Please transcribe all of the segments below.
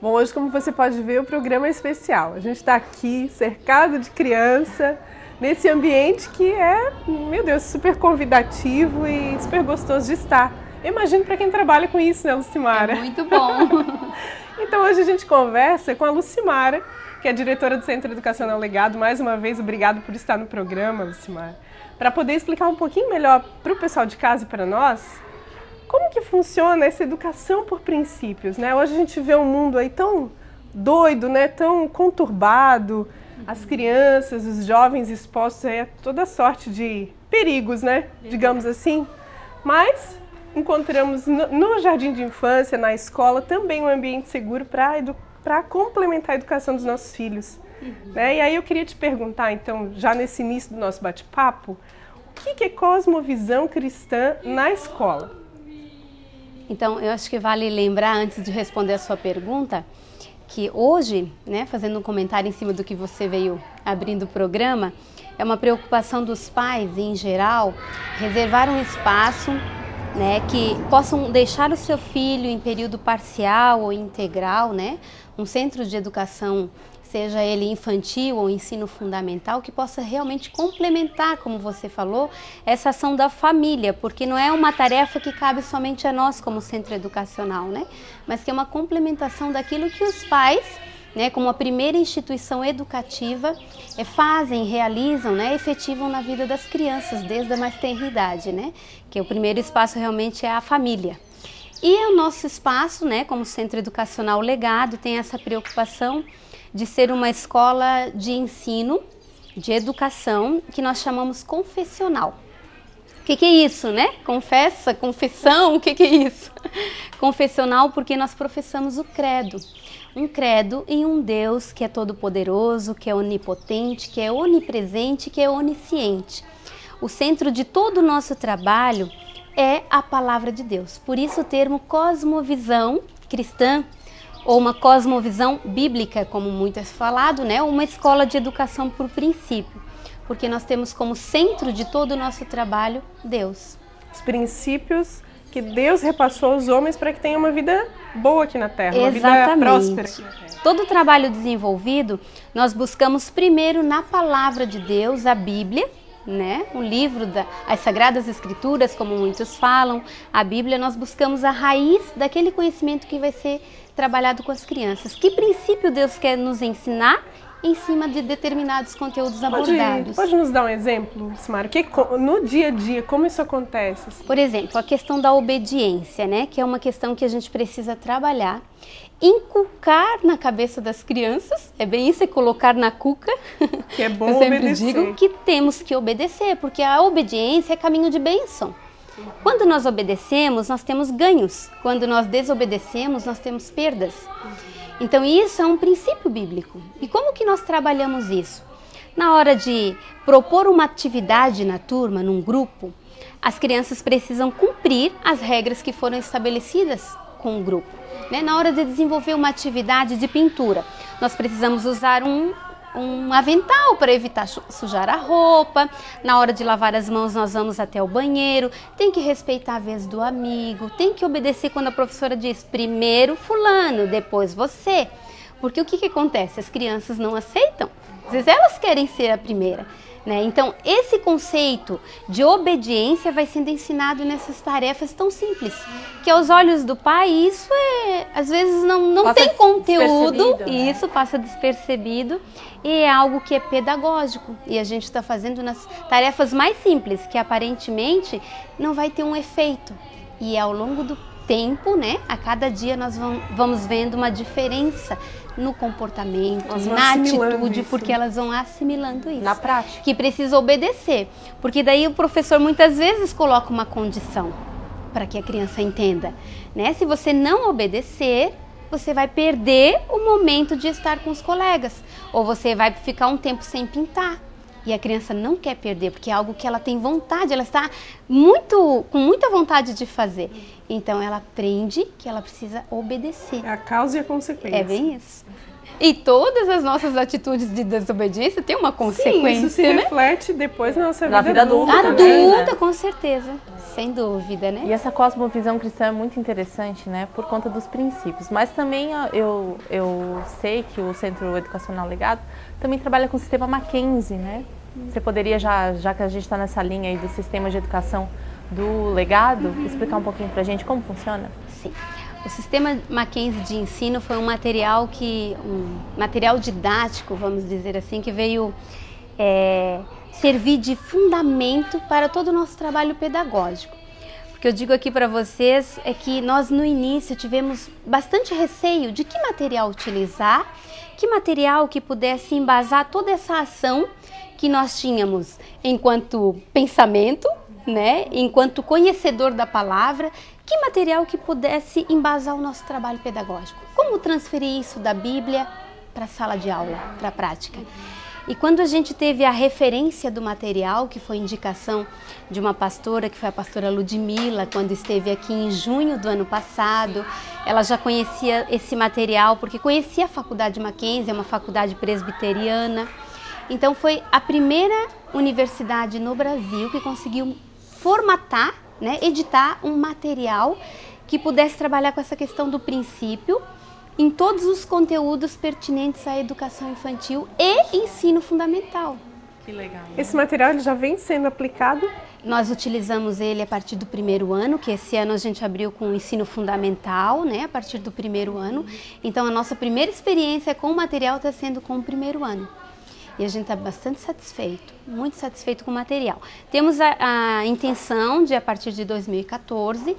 Bom, hoje, como você pode ver, o programa é especial. A gente está aqui, cercado de criança, nesse ambiente que é, meu Deus, super convidativo e super gostoso de estar. Eu imagino para quem trabalha com isso, né, Lucimara? É muito bom! Então, hoje a gente conversa com a Lucimara, que é diretora do Centro Educacional Legado. Mais uma vez, obrigado por estar no programa, Lucimara. Para poder explicar um pouquinho melhor para o pessoal de casa e para nós, como que funciona essa educação por princípios, né? Hoje a gente vê um mundo aí tão doido, né? Tão conturbado, as crianças, os jovens expostos aí a toda sorte de perigos, né? Digamos assim. Mas encontramos no jardim de infância, na escola, também um ambiente seguro para complementar a educação dos nossos filhos. Né? E aí eu queria te perguntar, então, já nesse início do nosso bate-papo, o que é cosmovisão cristã na escola? Então, eu acho que vale lembrar, antes de responder a sua pergunta, que hoje, né, fazendo um comentário em cima do que você veio abrindo o programa, é uma preocupação dos pais, em geral, reservar um espaço, né, que possam deixar o seu filho em período parcial ou integral, né, um centro de educação, seja ele infantil ou ensino fundamental, que possa realmente complementar, como você falou, essa ação da família, porque não é uma tarefa que cabe somente a nós como centro educacional, né? Mas que é uma complementação daquilo que os pais, né, como a primeira instituição educativa, fazem, realizam, né, efetivam na vida das crianças, desde a mais tenra idade, né? Que o primeiro espaço realmente é a família. E o nosso espaço, né, como Centro Educacional Legado, tem essa preocupação de ser uma escola de ensino, de educação, que nós chamamos confessional. O que é isso, né? Confissão, o que é isso? Confessional porque nós professamos o credo. Um credo em um Deus que é todo-poderoso, que é onipotente, que é onipresente, que é onisciente. O centro de todo o nosso trabalho é a palavra de Deus. Por isso o termo cosmovisão cristã, ou uma cosmovisão bíblica, como muito é falado, né? Uma escola de educação por princípio, porque nós temos como centro de todo o nosso trabalho Deus. Os princípios que Deus repassou aos homens para que tenham uma vida boa aqui na Terra, uma vida próspera aqui na Terra. Todo o trabalho desenvolvido, nós buscamos primeiro na palavra de Deus, a Bíblia, né? O livro das Sagradas Escrituras, como muitos falam, a Bíblia, nós buscamos a raiz daquele conhecimento que vai ser trabalhado com as crianças. Que princípio Deus quer nos ensinar em cima de determinados conteúdos abordados? Pode nos dar um exemplo, Lucimara? No dia a dia, como isso acontece? Por exemplo, a questão da obediência, né? Que é uma questão que a gente precisa trabalhar, inculcar na cabeça das crianças, é bem isso, é colocar na cuca. Que é bom eu sempre obedecer. digo que temos que obedecer, porque a obediência é caminho de bênção. Quando nós obedecemos, nós temos ganhos. Quando nós desobedecemos, nós temos perdas. Então isso é um princípio bíblico. E como que nós trabalhamos isso? Na hora de propor uma atividade na turma, num grupo, as crianças precisam cumprir as regras que foram estabelecidas com o grupo. Né? Na hora de desenvolver uma atividade de pintura, nós precisamos usar um avental para evitar sujar a roupa. Na hora de lavar as mãos, nós vamos até o banheiro. Tem que respeitar a vez do amigo. Tem que obedecer quando a professora diz primeiro fulano, depois você. Porque o que acontece? As crianças não aceitam. Às vezes elas querem ser a primeira. Né? Então, esse conceito de obediência vai sendo ensinado nessas tarefas tão simples, que aos olhos do pai isso às vezes não tem conteúdo, e isso passa despercebido, e é algo que é pedagógico, e a gente está fazendo nas tarefas mais simples, que aparentemente não vai ter um efeito, e ao longo do tempo, né? A cada dia nós vamos vendo uma diferença no comportamento, na atitude, isso. Porque elas vão assimilando isso. Na prática. Que precisa obedecer. Porque daí o professor muitas vezes coloca uma condição para que a criança entenda, né? Se você não obedecer, você vai perder o momento de estar com os colegas. Ou você vai ficar um tempo sem pintar. E a criança não quer perder, porque é algo que ela tem vontade, ela está com muita vontade de fazer. Então ela aprende que ela precisa obedecer. É a causa e a consequência. É bem isso. E todas as nossas atitudes de desobediência têm uma consequência. Sim, isso se reflete depois na nossa vida adulta. Adulta, com certeza. Sem dúvida, né? E essa cosmovisão cristã é muito interessante, né? Por conta dos princípios. Mas também eu sei que o Centro Educacional Legado também trabalha com o sistema Mackenzie, né? Você poderia, já que a gente está nessa linha aí do sistema de educação do legado, explicar um pouquinho pra gente como funciona? Sim. O sistema Mackenzie de ensino foi um material didático, vamos dizer assim, que veio servir de fundamento para todo o nosso trabalho pedagógico. O que eu digo aqui para vocês é que nós no início tivemos bastante receio de que material utilizar, que material que pudesse embasar toda essa ação que nós tínhamos enquanto pensamento, né, enquanto conhecedor da palavra, que material que pudesse embasar o nosso trabalho pedagógico. Como transferir isso da Bíblia para a sala de aula, para a prática? E quando a gente teve a referência do material, que foi indicação de uma pastora, que foi a pastora Ludmila, quando esteve aqui em junho do ano passado, ela já conhecia esse material, porque conhecia a Faculdade Mackenzie, é uma faculdade presbiteriana. Então foi a primeira universidade no Brasil que conseguiu formatar, né, editar um material que pudesse trabalhar com essa questão do princípio em todos os conteúdos pertinentes à educação infantil e ensino fundamental. Que legal. Esse material ele já vem sendo aplicado? Nós utilizamos ele a partir do primeiro ano, que esse ano a gente abriu com o ensino fundamental, né, a partir do primeiro ano. Então a nossa primeira experiência com o material está sendo com o primeiro ano. E a gente está bastante satisfeito, muito satisfeito com o material. Temos a intenção de, a partir de 2014,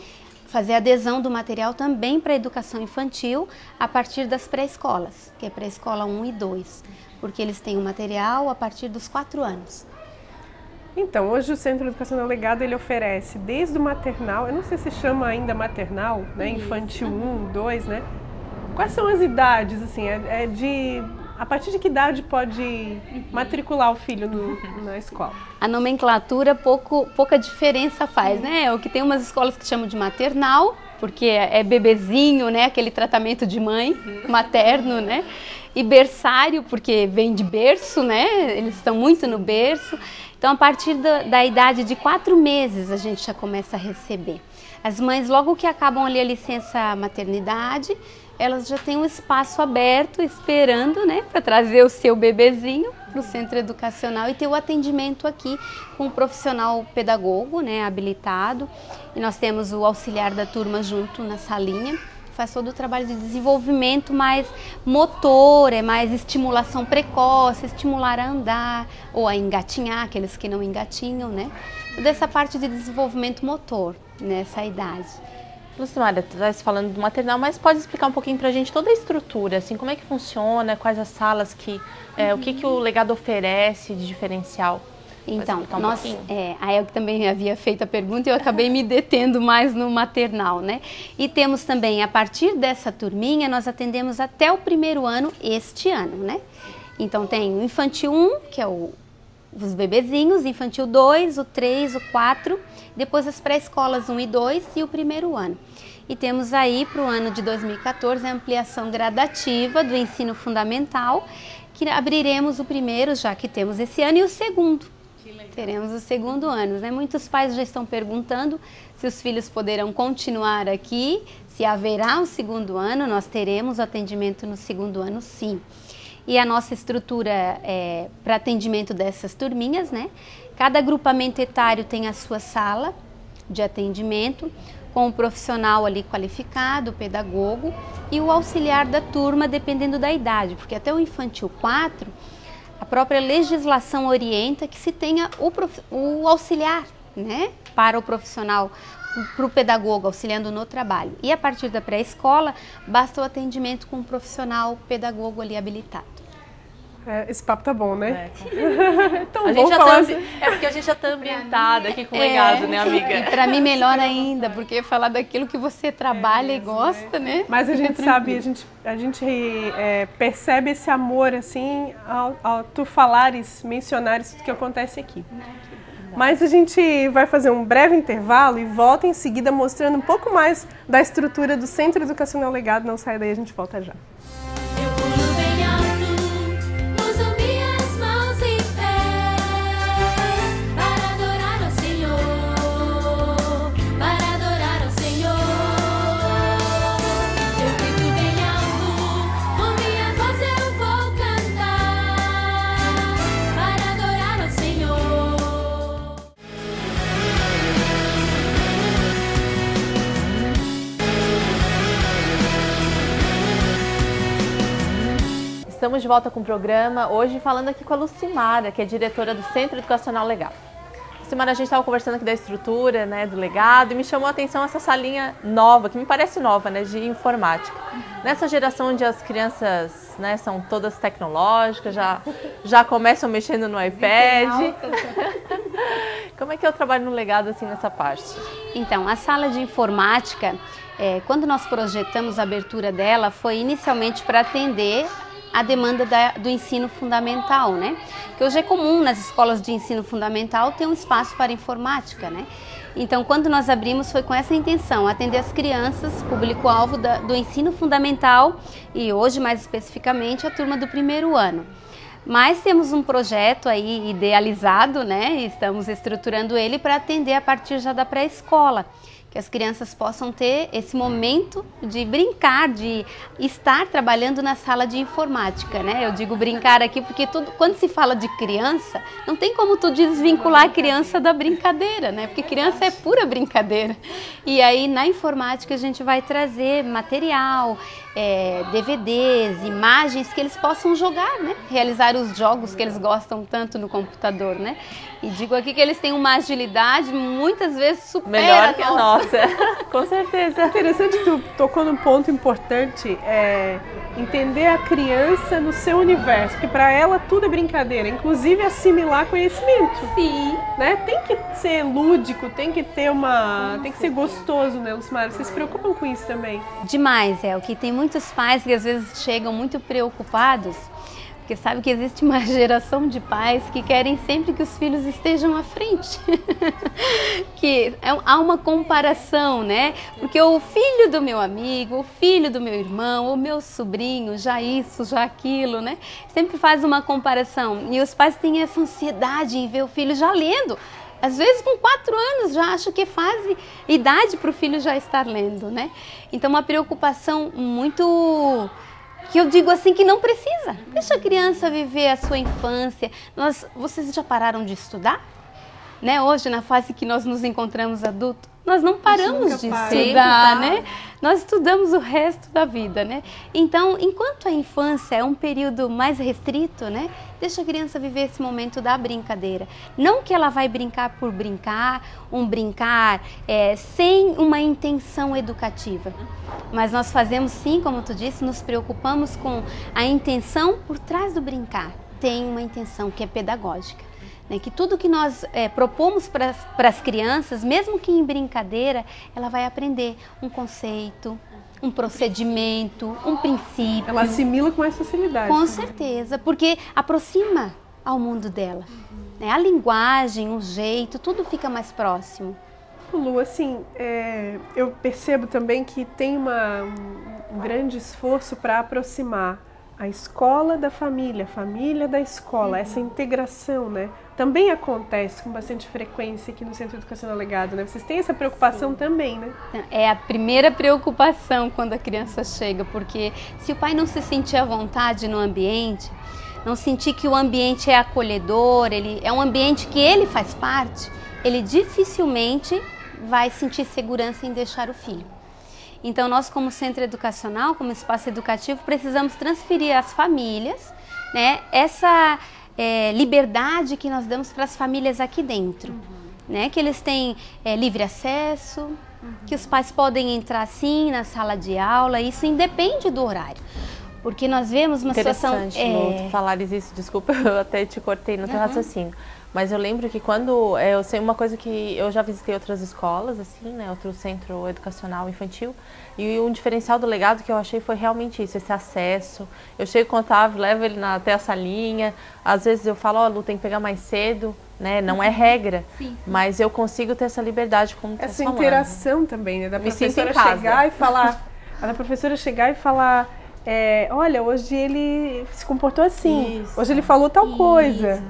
fazer adesão do material também para a educação infantil a partir das pré-escolas, que é pré-escola 1 e 2, porque eles têm o material a partir dos 4 anos. Então, hoje o Centro Educacional Legado ele oferece desde o maternal, eu não sei se chama ainda maternal, né? Infantil 1, 2, né? Quais são as idades, assim, a partir de que idade pode matricular o filho na escola? A nomenclatura pouca diferença faz, né? O que tem umas escolas que chamam de maternal, porque é bebezinho, né? Aquele tratamento de mãe, materno, né? E berçário, porque vem de berço, né? Eles estão muito no berço. Então, a partir da idade de 4 meses, a gente já começa a receber. As mães, logo que acabam ali a licença maternidade, elas já têm um espaço aberto esperando, né, para trazer o seu bebezinho para o centro educacional e ter o atendimento aqui com o profissional pedagogo, né, habilitado. E nós temos o auxiliar da turma junto na salinha, faz todo o trabalho de desenvolvimento mais motor, é mais estimulação precoce, estimular a andar ou a engatinhar, aqueles que não engatinham, né? Toda essa parte de desenvolvimento motor nessa idade. Lucimara, tu estás falando do maternal, mas pode explicar um pouquinho pra gente toda a estrutura, assim, como é que funciona, quais as salas o que o legado oferece de diferencial? Então, a Elke também havia feito a pergunta e eu acabei me detendo mais no maternal, né? E temos também, a partir dessa turminha, nós atendemos até o primeiro ano este ano, né? Então tem o infantil 1, que é os bebezinhos, infantil 2, o 3, o 4, depois as pré-escolas 1 e 2 e o primeiro ano. E temos aí para o ano de 2014 a ampliação gradativa do ensino fundamental, que abriremos o primeiro, já que temos esse ano, e o segundo. Teremos o segundo ano, né? Muitos pais já estão perguntando se os filhos poderão continuar aqui, se haverá um segundo ano. Nós teremos atendimento no segundo ano, sim. E a nossa estrutura para atendimento dessas turminhas, né? Cada agrupamento etário tem a sua sala de atendimento, com o profissional ali qualificado, o pedagogo, e o auxiliar da turma, dependendo da idade, porque até o infantil 4, a própria legislação orienta que se tenha o auxiliar, né, para o profissional para o pedagogo, auxiliando no trabalho. E a partir da pré-escola, basta o atendimento com um profissional pedagogo ali habilitado. Esse papo tá bom, né? Tão bom falar assim. É porque a gente já tá ambientada aqui com o legado, né, amiga? E para mim melhor ainda, porque falar daquilo que você trabalha e gosta, né? Mas a gente sabe, a gente percebe esse amor, assim, ao tu falares, mencionares tudo que acontece aqui. Mas a gente vai fazer um breve intervalo e volta em seguida mostrando um pouco mais da estrutura do Centro Educacional Legado. Não sai daí, a gente volta já. Estamos de volta com o programa, hoje falando aqui com a Lucimara, que é diretora do Centro Educacional Legado. Lucimara, a gente estava conversando aqui da estrutura, né, do legado, e me chamou a atenção essa salinha nova, que me parece nova, né, de informática. Nessa geração onde as crianças, né, são todas tecnológicas, já começam mexendo no iPad. Como é que é o trabalho no legado assim nessa parte? Então, a sala de informática, quando nós projetamos a abertura dela, foi inicialmente para atender a demanda do ensino fundamental, né? Que hoje é comum nas escolas de ensino fundamental ter um espaço para informática, né? Então, quando nós abrimos foi com essa intenção, atender as crianças, público-alvo do ensino fundamental e hoje, mais especificamente, a turma do primeiro ano. Mas temos um projeto aí idealizado, né? E estamos estruturando ele para atender a partir já da pré-escola, que as crianças possam ter esse momento de brincar, de estar trabalhando na sala de informática, né? Eu digo brincar aqui porque quando se fala de criança, não tem como tu desvincular a criança da brincadeira, né? Porque criança é pura brincadeira. E aí na informática a gente vai trazer material, DVDs, imagens que eles possam jogar, né? Realizar os jogos que eles gostam tanto no computador, né? E digo aqui que eles têm uma agilidade muitas vezes supera melhor que a nossa. Com certeza. Interessante que tu tocou num ponto importante, entender a criança no seu universo, porque para ela tudo é brincadeira, inclusive assimilar conhecimento. Sim. Né? Tem que ser lúdico, tem que ter tem que ser gostoso, né, Lucimara? Vocês se preocupam com isso também? Demais, o que tem muitos pais que às vezes chegam muito preocupados, porque sabe que existe uma geração de pais que querem sempre que os filhos estejam à frente. Que há uma comparação, né? Porque o filho do meu amigo, o filho do meu irmão, o meu sobrinho, já isso, já aquilo, né? Sempre faz uma comparação. E os pais têm essa ansiedade em ver o filho já lendo. Às vezes com 4 anos já acho que é idade para o filho já estar lendo, né? Então uma preocupação muito... que eu digo assim que não precisa. Deixa a criança viver a sua infância. Vocês já pararam de estudar? Né? Hoje, na fase que nós nos encontramos adultos, nós não paramos de estudar, né? Nós estudamos o resto da vida, né? Então, enquanto a infância é um período mais restrito, né? Deixa a criança viver esse momento da brincadeira. Não que ela vai brincar por brincar, sem uma intenção educativa. Mas nós fazemos sim, como tu disse, nos preocupamos com a intenção por trás do brincar. Tem uma intenção que é pedagógica. Né, que tudo que nós propomos para as crianças, mesmo que em brincadeira, ela vai aprender um conceito, um procedimento, um princípio. Ela assimila com mais facilidade. Com certeza, porque aproxima ao mundo dela. Né, a linguagem, o jeito, tudo fica mais próximo. Lu, assim, eu percebo também que tem um grande esforço para aproximar a escola da família, a família da escola, essa integração, né? Também acontece com bastante frequência aqui no Centro Educacional Legado, né? Vocês têm essa preocupação também, né? É a primeira preocupação quando a criança chega, porque se o pai não se sentir à vontade no ambiente, não sentir que o ambiente é acolhedor, é um ambiente que ele faz parte, ele dificilmente vai sentir segurança em deixar o filho. Então, nós como centro educacional, como espaço educativo, precisamos transferir às famílias, né, essa liberdade que nós damos para as famílias aqui dentro. né? Que eles têm livre acesso, que os pais podem entrar sim na sala de aula, isso independe do horário. Porque nós vemos uma situação... Interessante, falares isso, desculpa, eu até te cortei no teu raciocínio. Mas eu lembro que quando, eu sei uma coisa que eu já visitei outras escolas, assim, né, outro centro educacional infantil, e um diferencial do legado que eu achei foi realmente isso, esse acesso. Eu chego com o Otávio, levo ele até a salinha, às vezes eu falo, ó, Lu, tem que pegar mais cedo, né, não é regra, sim. Mas eu consigo ter essa liberdade como essa interação também, né, da professora chegar e falar, olha, hoje ele se comportou assim, isso, hoje ele falou tal coisa.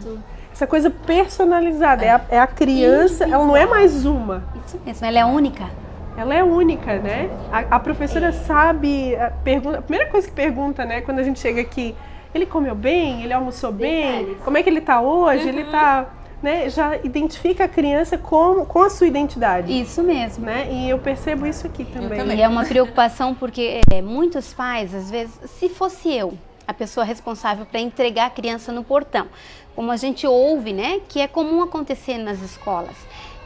Essa coisa personalizada, é a criança, ela não é mais uma. Isso mesmo, ela é única. Ela é única, né? A professora sabe, a primeira coisa que pergunta, né, quando a gente chega aqui, ele comeu bem, ele almoçou bem, como é que ele está hoje, ele está, né, já identifica a criança com a sua identidade. Isso mesmo. Né? E eu percebo isso aqui também. E é uma preocupação porque muitos pais, às vezes, se fosse eu, a pessoa responsável para entregar a criança no portão, como a gente ouve, né, que é comum acontecer nas escolas,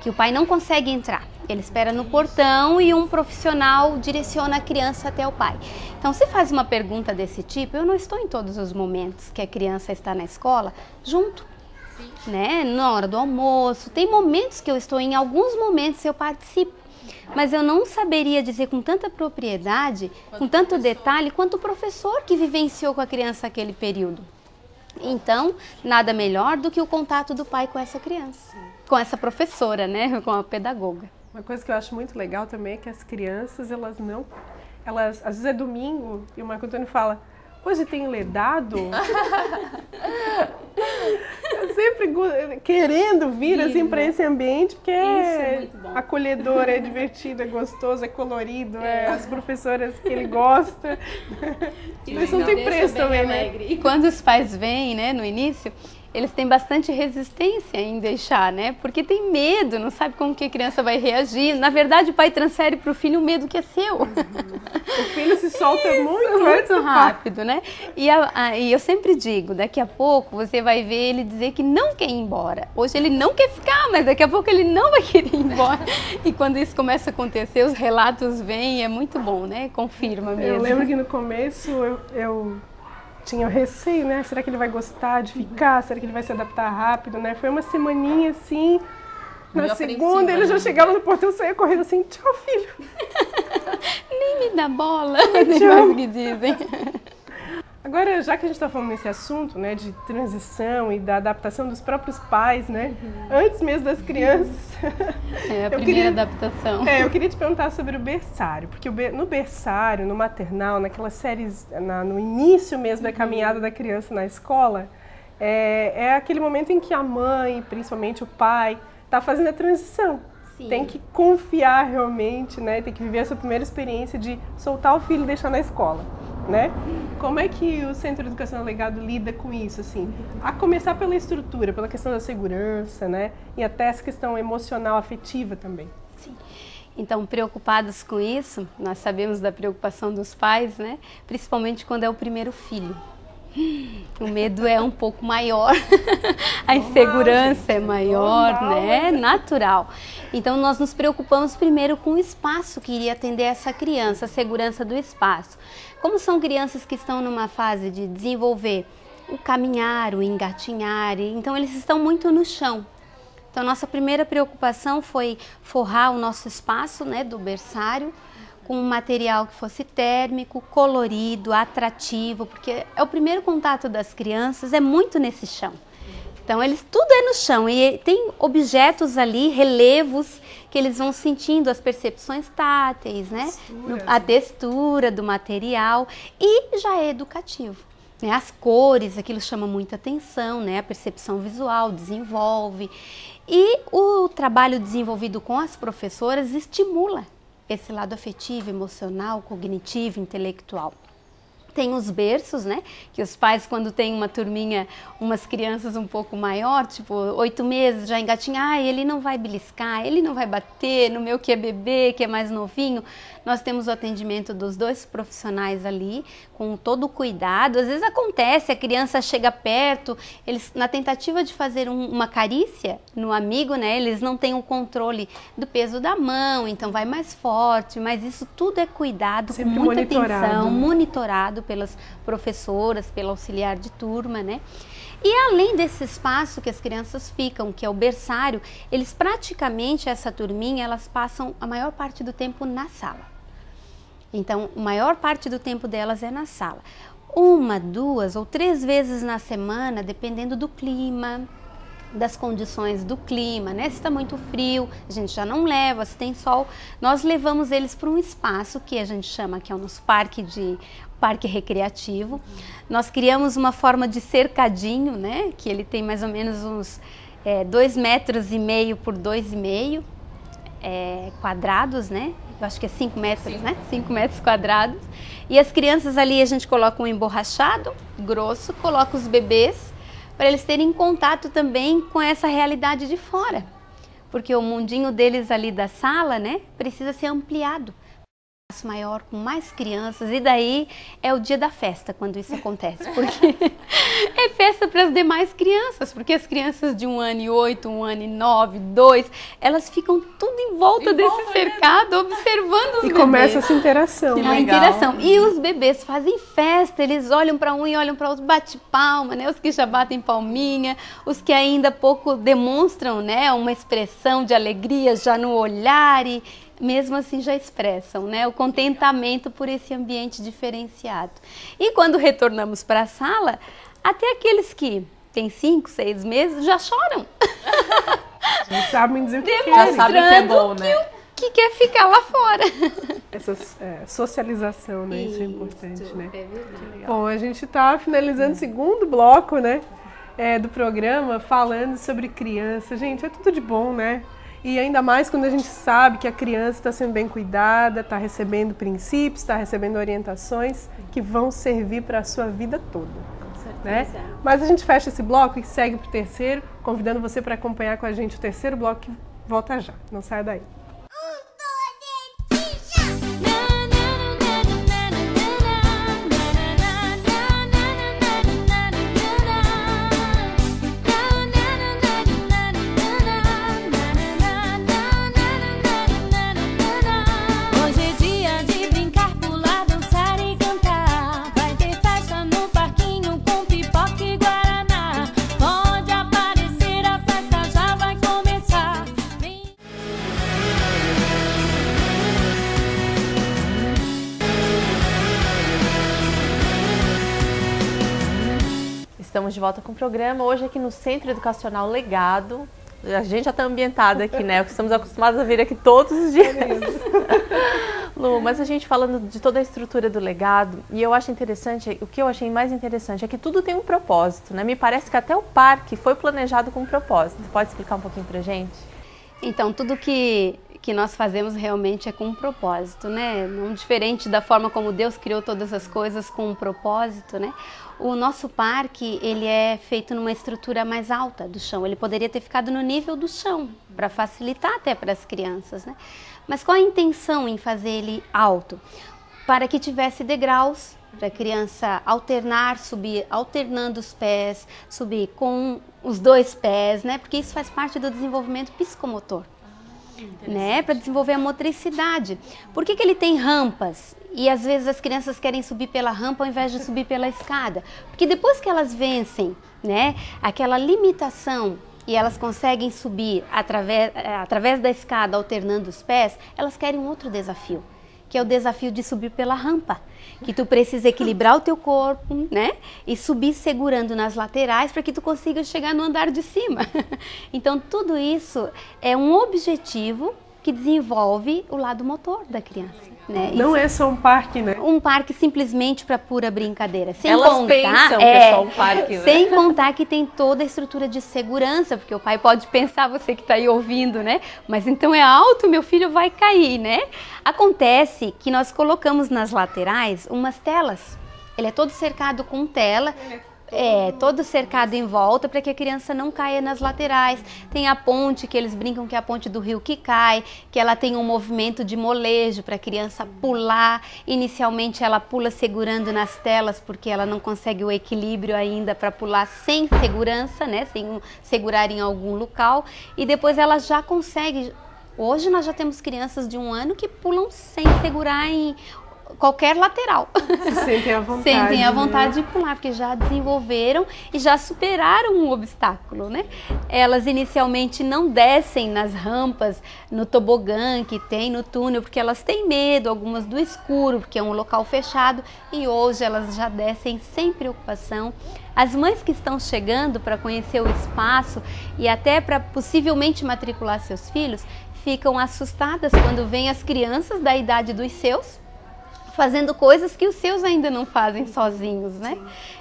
que o pai não consegue entrar, ele espera no portão e um profissional direciona a criança até o pai. Então, se faz uma pergunta desse tipo, eu não estou em todos os momentos que a criança está na escola junto, né, na hora do almoço, tem momentos que eu estou, em alguns momentos eu participo, mas eu não saberia dizer com tanta propriedade, com tanto detalhe, quanto o professor que vivenciou com a criança aquele período. Então, nada melhor do que o contato do pai com essa criança, com essa professora, né, com a pedagoga. Uma coisa que eu acho muito legal também é que as crianças, às vezes é domingo e o Marco Antônio fala, hoje tem ledado? Eu sempre querendo vir assim para esse ambiente, porque é acolhedor, é divertido, é gostoso, é colorido, as professoras que ele gosta. Isso não tem preço também, né? E quando os pais vêm, né, no início, eles têm bastante resistência em deixar, né? Porque tem medo, não sabe como que a criança vai reagir. Na verdade, o pai transfere para o filho o medo que é seu. O filho se solta muito rápido, né? E eu sempre digo, daqui a pouco você vai ver ele dizer que não quer ir embora. Hoje ele não quer ficar, mas daqui a pouco ele não vai querer ir embora. E quando isso começa a acontecer, os relatos vêm, é muito bom, né? Confirma mesmo. Eu lembro que no começo eu tinha receio, né? Será que ele vai gostar de ficar? Será que ele vai se adaptar rápido, né? Foi uma semaninha assim, na segunda ele já chegava no portão, eu saía correndo assim, tchau, filho. Nem me dá bola, tchau, que dizem. Agora, já que a gente está falando nesse assunto, né, de transição e da adaptação dos próprios pais, né, antes mesmo das crianças. É a primeira adaptação. Eu queria te perguntar sobre o berçário, porque no berçário, no maternal, naquelas séries, no início mesmo da caminhada da criança na escola, é aquele momento em que a mãe, principalmente o pai, está fazendo a transição. Sim. Tem que confiar realmente, né, tem que viver a sua primeira experiência de soltar o filho e deixar na escola. Né? Como é que o Centro Educacional Legado lida com isso, assim? A começar pela estrutura, pela questão da segurança, né? E até essa questão emocional, afetiva também. Sim. Então, preocupados com isso, nós sabemos da preocupação dos pais, né? Principalmente quando é o primeiro filho. O medo é um pouco maior, a insegurança é maior, né? Natural. Então, nós nos preocupamos primeiro com o espaço que iria atender essa criança, a segurança do espaço. Como são crianças que estão numa fase de desenvolver o caminhar, o engatinhar, então eles estão muito no chão. Então, nossa primeira preocupação foi forrar o nosso espaço, né, do berçário, com um material que fosse térmico, colorido, atrativo, porque é o primeiro contato das crianças, é muito nesse chão. Então, tudo é no chão e tem objetos ali, relevos, que eles vão sentindo as percepções táteis, né? A textura do material e já é educativo. Né? As cores, aquilo chama muita atenção, né? A percepção visual desenvolve e o trabalho desenvolvido com as professoras estimula esse lado afetivo, emocional, cognitivo, intelectual. Tem os berços, né, que os pais quando tem uma turminha, umas crianças um pouco maior, tipo 8 meses, já engatinham, ele não vai beliscar, ele não vai bater, no meu que é bebê, que é mais novinho, nós temos o atendimento dos 2 profissionais ali, com todo o cuidado. Às vezes acontece, a criança chega perto, eles, na tentativa de fazer uma carícia no amigo, né, eles não têm o controle do peso da mão, então vai mais forte, mas isso tudo é cuidado, sempre com muita monitorado. atenção, monitorado pelas professoras, pelo auxiliar de turma, né? E além desse espaço que as crianças ficam, que é o berçário, eles praticamente, essa turminha, elas passam a maior parte do tempo na sala. Então, a maior parte do tempo delas é na sala. 1, 2 ou 3 vezes na semana, dependendo do clima, das condições do clima, né? Se está muito frio, a gente já não leva, se tem sol, nós levamos eles para um espaço que a gente chama, que é o nosso parque recreativo. Nós criamos uma forma de cercadinho, né? Que ele tem mais ou menos uns 2,5 metros por 2,5 quadrados, né? Eu acho que é 5 metros, né? 5 metros quadrados. E as crianças ali a gente coloca um emborrachado grosso, coloca os bebês para eles terem contato também com essa realidade de fora. Porque o mundinho deles ali da sala, né? Precisa ser ampliado. Maior, com mais crianças, e daí é o dia da festa quando isso acontece, porque é festa para as demais crianças, porque as crianças de 1 ano e 8, 1 ano e 9, 2, elas ficam tudo em volta desse cercado, observando os bebês. E começa essa interação. A interação. E os bebês fazem festa, eles olham para um e olham para outro, bate palma, né? Os que já batem palminha, os que ainda pouco demonstram, né, uma expressão de alegria já no olhar e mesmo assim já expressam, né, o contentamento por esse ambiente diferenciado. E quando retornamos para a sala, até aqueles que têm 5, 6 meses já choram. Já sabem dizer o que querem. Já sabem que é bom, né? Que quer ficar lá fora. Essa socialização, né? Isso é importante, né? É verdade. Bom, a gente está finalizando o segundo bloco, né, do programa, falando sobre criança. Gente, é tudo de bom, né? E ainda mais quando a gente sabe que a criança está sendo bem cuidada, está recebendo princípios, está recebendo orientações que vão servir para a sua vida toda. Com Né? certeza. Mas a gente fecha esse bloco e segue para o terceiro, convidando você para acompanhar com a gente o terceiro bloco que volta já. Não saia daí. Estamos de volta com o programa, hoje aqui no Centro Educacional Legado. A gente já está ambientada aqui, né? Porque estamos acostumados a vir aqui todos os dias. Lu, mas a gente falando de toda a estrutura do legado, e eu acho interessante, o que eu achei mais interessante é que tudo tem um propósito, né? Me parece que até o parque foi planejado com um propósito. Pode explicar um pouquinho pra gente? Então, tudo que nós fazemos realmente é com um propósito, né? Não diferente da forma como Deus criou todas as coisas com um propósito, né? O nosso parque, ele é feito numa estrutura mais alta do chão. Ele poderia ter ficado no nível do chão, para facilitar até para as crianças, né? Mas qual a intenção em fazer ele alto? Para que tivesse degraus, para a criança alternar, subir, alternando os pés, subir com os 2 pés, né? Porque isso faz parte do desenvolvimento psicomotor. Né, para desenvolver a motricidade. Por que ele tem rampas? E às vezes as crianças querem subir pela rampa ao invés de subir pela escada. Porque depois que elas vencem, né, aquela limitação e elas conseguem subir através da escada alternando os pés, elas querem um outro desafio, que é o desafio de subir pela rampa, que tu precisa equilibrar o teu corpo, né, e subir segurando nas laterais para que tu consiga chegar no andar de cima. Então tudo isso é um objetivo que desenvolve o lado motor da criança, né? Não é só um parque, né? Um parque simplesmente para pura brincadeira. Sem Elas contar, pensam que é só um parque, né? Sem contar que tem toda a estrutura de segurança, porque o pai pode pensar, você que está aí ouvindo, né? Mas então é alto, meu filho vai cair, né? Acontece que nós colocamos nas laterais umas telas. Ele é todo cercado com tela. todo cercado em volta para que a criança não caia nas laterais. Tem a ponte, que eles brincam que é a ponte do rio que cai, que ela tem um movimento de molejo para a criança pular. Inicialmente ela pula segurando nas telas, porque ela não consegue o equilíbrio ainda para pular sem segurança, né? Sem segurar em algum local. E depois ela já consegue. Hoje nós já temos crianças de 1 ano que pulam sem segurar em qualquer lateral. Sentem a vontade. Sentem a vontade de pular, porque já desenvolveram e já superaram um obstáculo, né? Elas inicialmente não descem nas rampas, no tobogã que tem no túnel, porque elas têm medo, algumas do escuro, porque é um local fechado, e hoje elas já descem sem preocupação. As mães que estão chegando para conhecer o espaço e até para possivelmente matricular seus filhos, ficam assustadas quando veem as crianças da idade dos seus fazendo coisas que os seus ainda não fazem sozinhos, né?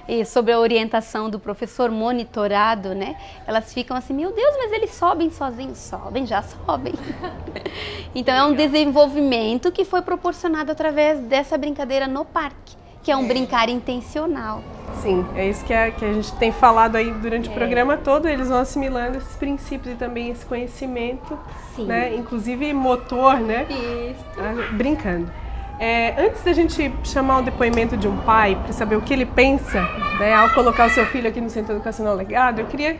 E sobre a orientação do professor monitorado, né? Elas ficam assim, meu Deus, mas eles sobem sozinhos? Sobem, já sobem. Então é um desenvolvimento que foi proporcionado através dessa brincadeira no parque, que é um brincar intencional. Sim, é isso que a gente tem falado aí durante o programa todo, eles vão assimilando esses princípios e também esse conhecimento, né? Inclusive motor, né? Isso. Brincando. Antes da gente chamar o depoimento de um pai para saber o que ele pensa, né, ao colocar o seu filho aqui no Centro Educacional Legado, eu queria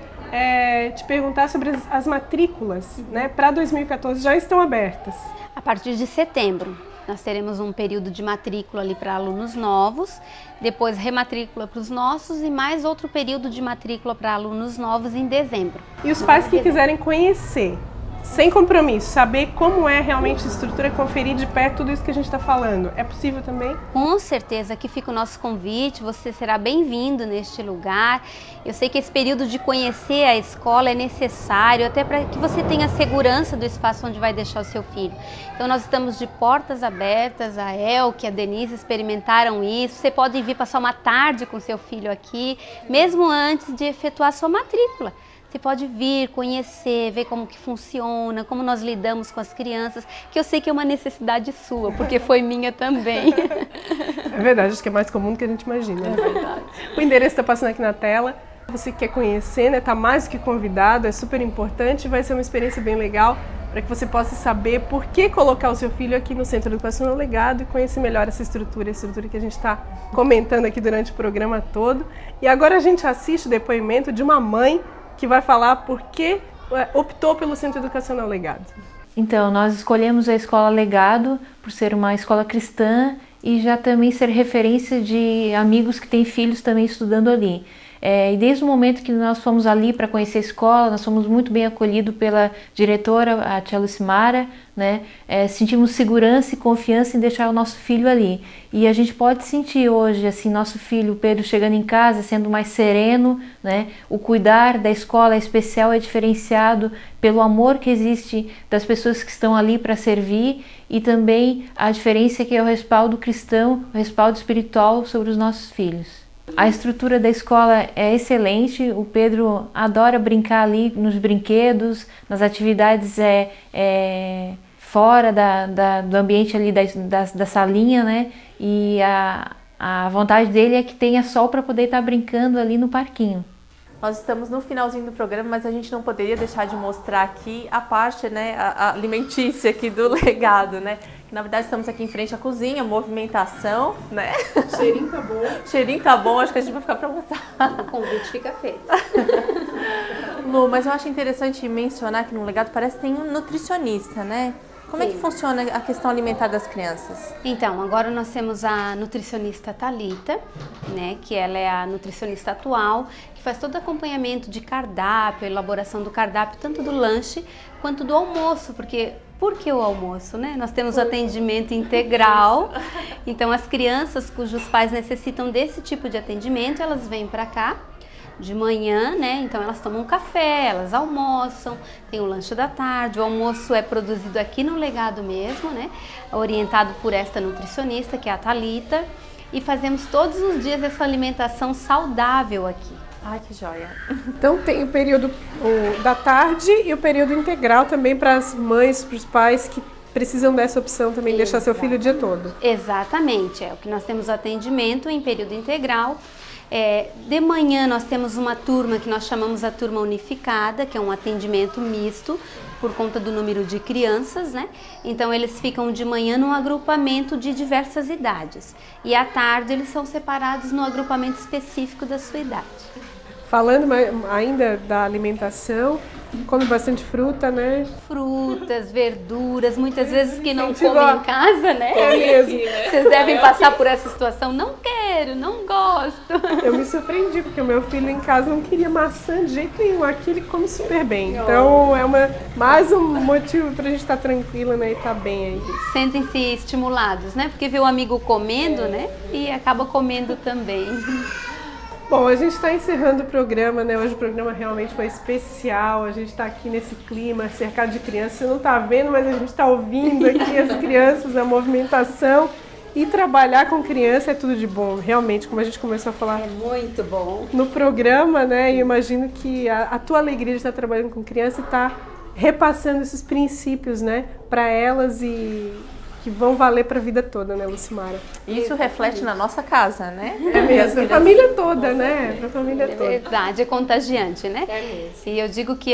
te perguntar sobre as matrículas, né, para 2014 já estão abertas. A partir de setembro, nós teremos um período de matrícula ali para alunos novos, depois rematrícula para os nossos e mais outro período de matrícula para alunos novos em dezembro. E os pais que quiserem conhecer, sem compromisso, saber como é realmente a estrutura, conferir de perto tudo isso que a gente está falando, é possível também? Com certeza, aqui fica o nosso convite, você será bem-vindo neste lugar. Eu sei que esse período de conhecer a escola é necessário, até para que você tenha segurança do espaço onde vai deixar o seu filho. Então nós estamos de portas abertas, a Elke e a Denise experimentaram isso, você pode vir passar uma tarde com seu filho aqui, mesmo antes de efetuar sua matrícula. Você pode vir, conhecer, ver como que funciona, como nós lidamos com as crianças, que eu sei que é uma necessidade sua, porque foi minha também. É verdade, acho que é mais comum do que a gente imagina. É verdade. O endereço está passando aqui na tela. Você que quer conhecer, né? Tá mais do que convidado, é super importante, vai ser uma experiência bem legal para que você possa saber por que colocar o seu filho aqui no Centro Educacional Legado e conhecer melhor essa estrutura, a estrutura que a gente está comentando aqui durante o programa todo. E agora a gente assiste o depoimento de uma mãe que vai falar por que optou pelo Centro Educacional Legado. Então, nós escolhemos a Escola Legado por ser uma escola cristã e já também ser referência de amigos que têm filhos também estudando ali. E desde o momento que nós fomos ali para conhecer a escola, nós fomos muito bem acolhidos pela diretora, a tia Lucimara, né? Sentimos segurança e confiança em deixar o nosso filho ali. E a gente pode sentir hoje, assim, nosso filho Pedro chegando em casa, sendo mais sereno, né? O cuidar da escola é especial, é diferenciado pelo amor que existe das pessoas que estão ali para servir e também a diferença que é o respaldo cristão, o respaldo espiritual sobre os nossos filhos. A estrutura da escola é excelente, o Pedro adora brincar ali nos brinquedos, nas atividades fora do ambiente ali da salinha, né? E a vontade dele é que tenha sol para poder estar brincando ali no parquinho. Nós estamos no finalzinho do programa, mas a gente não poderia deixar de mostrar aqui a parte, né, a alimentícia aqui do Legado, né? Na verdade, estamos aqui em frente à cozinha, movimentação, né? Cheirinho tá bom. Cheirinho tá bom, acho que a gente vai ficar para mostrar. O convite fica feito. Lu, mas eu acho interessante mencionar que no Legado parece que tem um nutricionista, né? Como é que funciona a questão alimentar das crianças? Então, agora nós temos a nutricionista Thalita, né, que ela é a nutricionista atual, que faz todo o acompanhamento de cardápio, elaboração do cardápio, tanto do lanche quanto do almoço, porque por que o almoço, né? Nós temos o atendimento integral, então as crianças cujos pais necessitam desse tipo de atendimento, elas vêm para cá de manhã, né? Então elas tomam café, elas almoçam, tem o lanche da tarde, o almoço é produzido aqui no Legado mesmo, né? Orientado por esta nutricionista, que é a Thalita, e fazemos todos os dias essa alimentação saudável aqui. Ai, que joia! Então tem o período da tarde e o período integral também para as mães, para os pais que precisam dessa opção também, deixar seu filho o dia todo. Exatamente, é o que nós temos atendimento em período integral. De manhã nós temos uma turma que nós chamamos a turma unificada, que é um atendimento misto por conta do número de crianças, né? Então eles ficam de manhã num agrupamento de diversas idades e à tarde eles são separados no agrupamento específico da sua idade. Falando ainda da alimentação, come bastante fruta, né? Frutas, verduras, muitas vezes que não comem em casa, né? É mesmo. Vocês devem passar por essa situação. Não quero, não gosto. Eu me surpreendi, porque o meu filho em casa não queria maçã de jeito nenhum. Aqui ele come super bem. Então é mais um motivo pra gente estar tranquila, né? E estar bem aí. Sentem-se estimulados, né? Porque vê o amigo comendo, né? E acaba comendo também. Bom, a gente está encerrando o programa, né? Hoje o programa realmente foi especial. A gente está aqui nesse clima, cercado de crianças. Você não está vendo, mas a gente está ouvindo aqui as crianças, a movimentação. E trabalhar com criança é tudo de bom. Realmente, como a gente começou a falar... É muito bom. No programa, né? Eu imagino que a tua alegria de estar trabalhando com criança e estar repassando esses princípios, né? Para elas e... que vão valer para a vida toda, né, Lucimara? Isso reflete na nossa casa, né? É mesmo, para a família toda, né? Para a família toda. É verdade, é contagiante, né? É mesmo. E eu digo que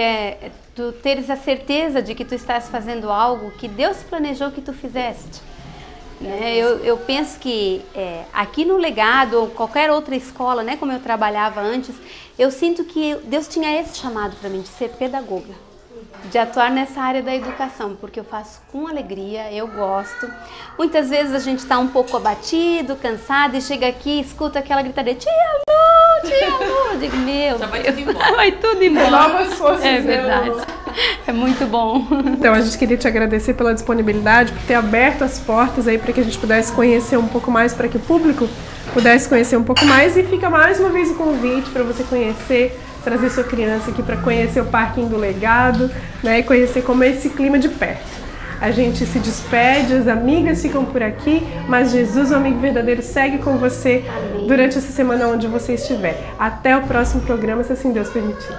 tu teres a certeza de que tu estás fazendo algo que Deus planejou que tu fizeste. Né? Eu penso que aqui no Legado, ou qualquer outra escola, né, como eu trabalhava antes, eu sinto que Deus tinha esse chamado para mim, de ser pedagoga. De atuar nessa área da educação, porque eu faço com alegria, eu gosto. Muitas vezes a gente está um pouco abatido, cansado, e chega aqui e escuta aquela gritaria, tia Lu, tia Lu. Eu digo, meu Deus, vai tudo embora. Vai tudo embora. Novas forças, é verdade. É muito bom. Então, a gente queria te agradecer pela disponibilidade, por ter aberto as portas aí para que a gente pudesse conhecer um pouco mais, para que o público pudesse conhecer um pouco mais. E fica mais uma vez o convite para você conhecer, trazer sua criança aqui para conhecer o Parquinho do Legado, né, e conhecer como é esse clima de perto. A gente se despede, as amigas ficam por aqui, mas Jesus, o amigo verdadeiro, segue com você. Amém. Durante essa semana onde você estiver. Até o próximo programa, se assim Deus permitir.